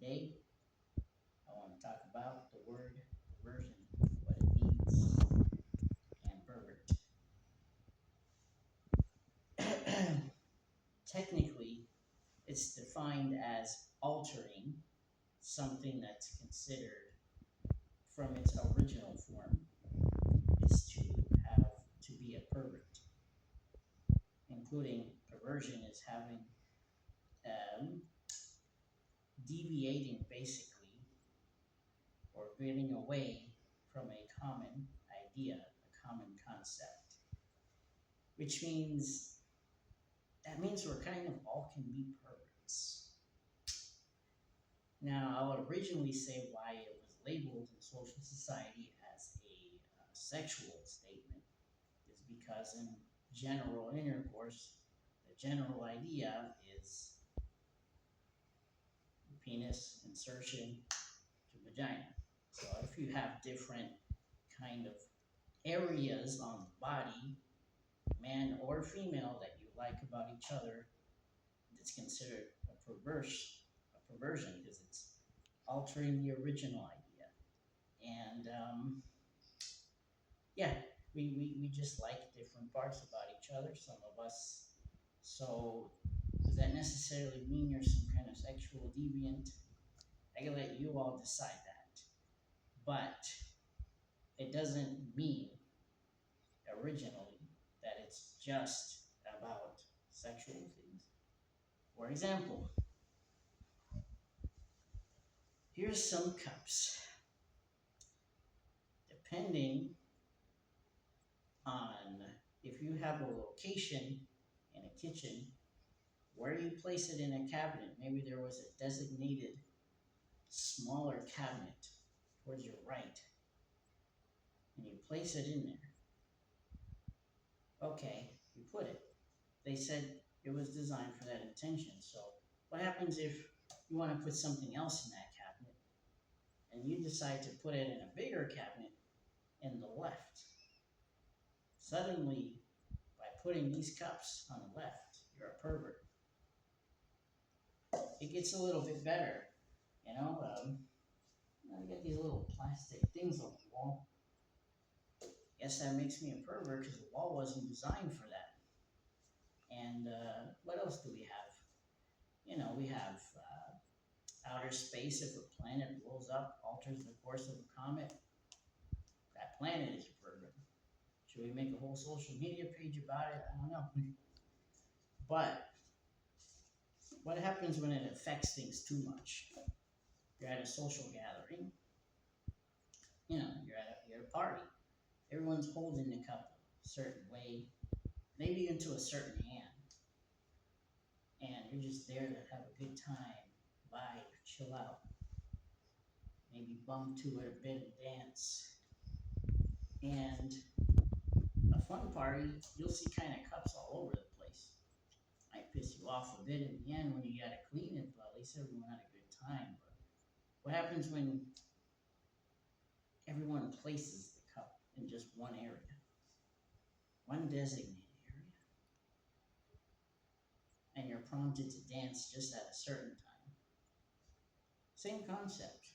Today, I want to talk about the word perversion, what it means, and pervert. Technically, it's defined as altering something that's considered from its original form is to have to be a pervert, including perversion is having um, deviating basically or getting away from a common idea, a common concept, which means that means we're kind of all can be perverts. Now, I would originally say why it was labeled in social society as a sexual statement is because in general intercourse, the general idea is penis insertion to vagina. So if you have different kind of areas on the body, man or female, that you like about each other, it's considered a perversion because it's altering the original idea. And yeah, we just like different parts about each other, some of us. So does that necessarily mean you're some kind of sexual deviant? I can let you all decide that. But it doesn't mean originally that it's just about sexual things. For example, here's some cups. Depending on if you have a location in a kitchen, where you place it in a cabinet, maybe there was a designated smaller cabinet towards your right, and you place it in there. Okay, you put it. They said it was designed for that intention. So, what happens if you want to put something else in that cabinet and you decide to put it in a bigger cabinet in the left? Suddenly, by putting these cups on the left, you're a pervert. It gets a little bit better, you know. I got these little plastic things on the wall. Guess that makes me a pervert because the wall wasn't designed for that. And what else do we have? You know, we have outer space. If a planet blows up, alters the course of a comet, that planet is a pervert. Should we make a whole social media page about it? I don't know. But what happens when it affects things too much? You're at a social gathering. You know, you're at a party. Everyone's holding the cup a certain way, maybe into a certain hand, and you're just there to have a good time, vibe, chill out, maybe bump to it a bit and dance. And a fun party, you'll see kind of cups all over the place. Might piss you off a bit in the end when you gotta clean it, but at least everyone had a good time. But what happens when everyone places the cup in just one area, one designated area, and you're prompted to dance just at a certain time? Same concept.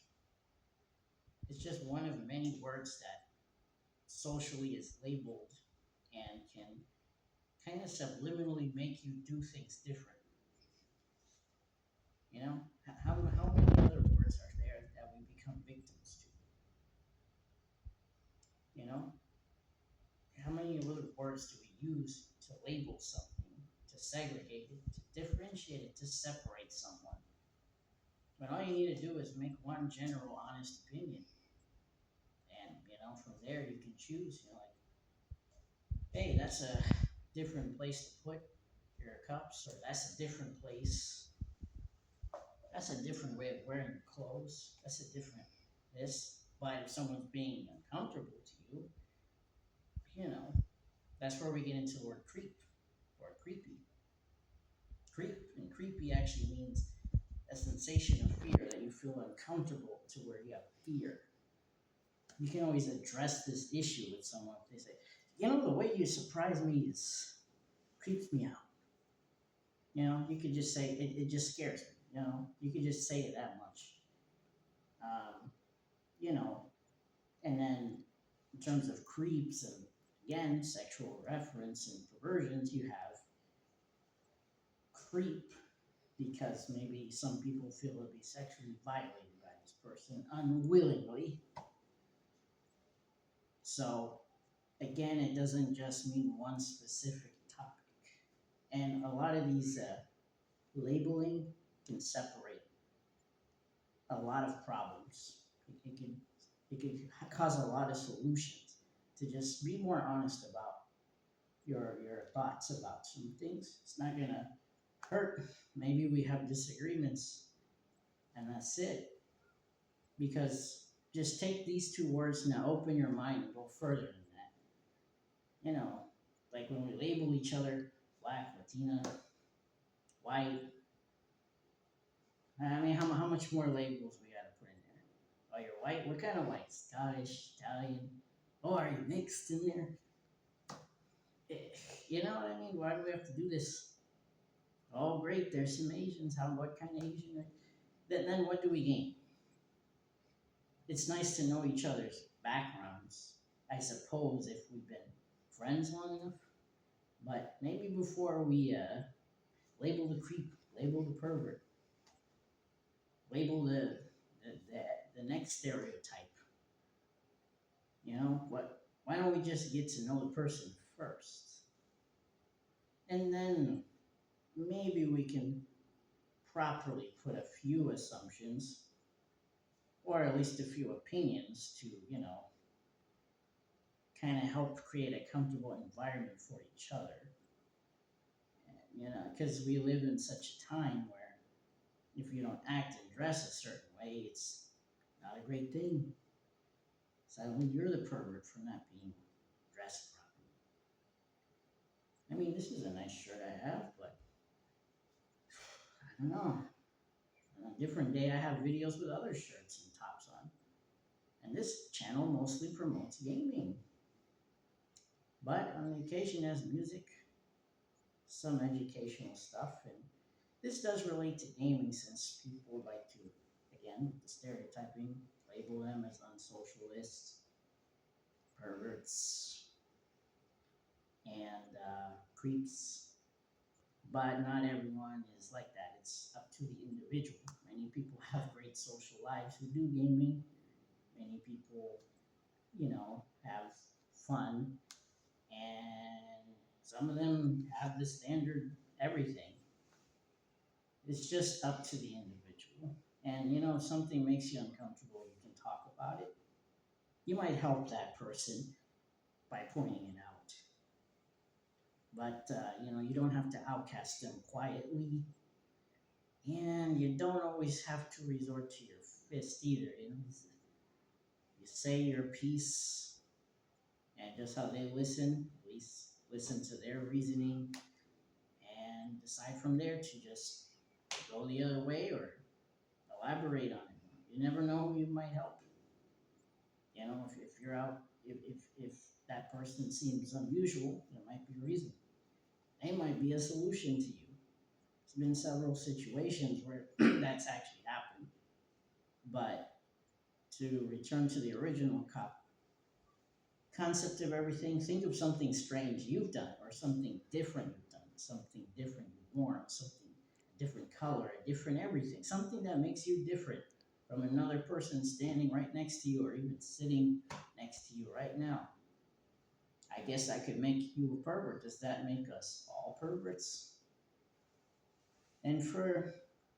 It's just one of many words that socially is labeled and can kind of subliminally make you do things different. You know, how many other words are there that we become victims to? You know, how many other words do we use to label something, to segregate it, to differentiate it, to separate someone? When all you need to do is make one general honest opinion. And, you know, from there you can choose, you know, like, hey, that's a different place to put your cups, or that's a different place. That's a different way of wearing your clothes. That's a different this. But if someone's being uncomfortable to you, you know, that's where we get into the word creep or creepy. Creep and creepy actually means a sensation of fear, that you feel uncomfortable to where you have fear. You can always address this issue with someone if they say, you know, the way you surprise me is creeps me out. You know, you could just say it just scares me. You know, you could just say it that much. Um, you know, and then in terms of creeps and again sexual reference and perversions, you have creep because maybe some people feel to be sexually violated by this person unwillingly. So again, it doesn't just mean one specific topic. And a lot of these labeling can separate a lot of problems. It can cause a lot of solutions to just be more honest about your thoughts about some things. It's not gonna hurt. Maybe we have disagreements, and that's it. Because just take these two words now, open your mind and go further than that. You know, like when we label each other black, Latina, white. I mean, how much more labels we gotta put in there? Oh, you're white. What kind of white? Scottish, Italian. Oh, are you mixed in there? You know what I mean? Why do we have to do this? Oh, great. There's some Asians. What kind of Asian? Then what do we gain? It's nice to know each other's backgrounds, I suppose, if we've been friends long enough. But maybe before we label the creep, label the pervert, label the next stereotype, you know what? Why don't we just get to know the person first, and then maybe we can properly put a few assumptions, or at least a few opinions, to kind of help create a comfortable environment for each other. Because we live in such a time where if you don't act and dress a certain way, it's not a great thing. Suddenly you're the pervert for not being dressed properly. I mean, this is a nice shirt I have, but I don't know. On a different day, I have videos with other shirts and tops on. And this channel mostly promotes gaming. But on occasion, has music, some educational stuff, and this does relate to gaming since people like to, again, the stereotyping, label them as unsocialists, perverts, and creeps. But not everyone is like that. It's up to the individual. Many people have great social lives who do gaming. Many people, have fun. And some of them have the standard everything. It's just up to the individual. And if something makes you uncomfortable, you can talk about it. You might help that person by pointing it out. But you don't have to outcast them quietly, and you don't always have to resort to your fist either. You say your piece, and just how they listen, at least listen to their reasoning, and decide from there to just go the other way or elaborate on it. You never know who you might help. If you're out, if that person seems unusual, there might be a reason. They might be a solution to you. There's been several situations where that's actually happened. But to return to the original concept of everything, think of something strange you've done or something different you've done, something different you've worn, something a different color, a different everything, something that makes you different from another person standing right next to you or even sitting next to you right now. I guess I could make you a pervert. Does that make us all perverts? And for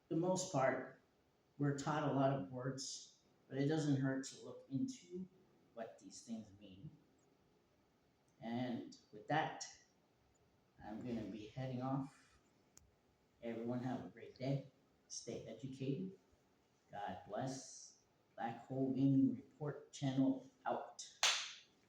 the most part, we're taught a lot of words, but it doesn't hurt to look into what these things mean. And with that, I'm going to be heading off. Everyone have a great day. Stay educated. God bless. Black Hole Gaming Report channel out.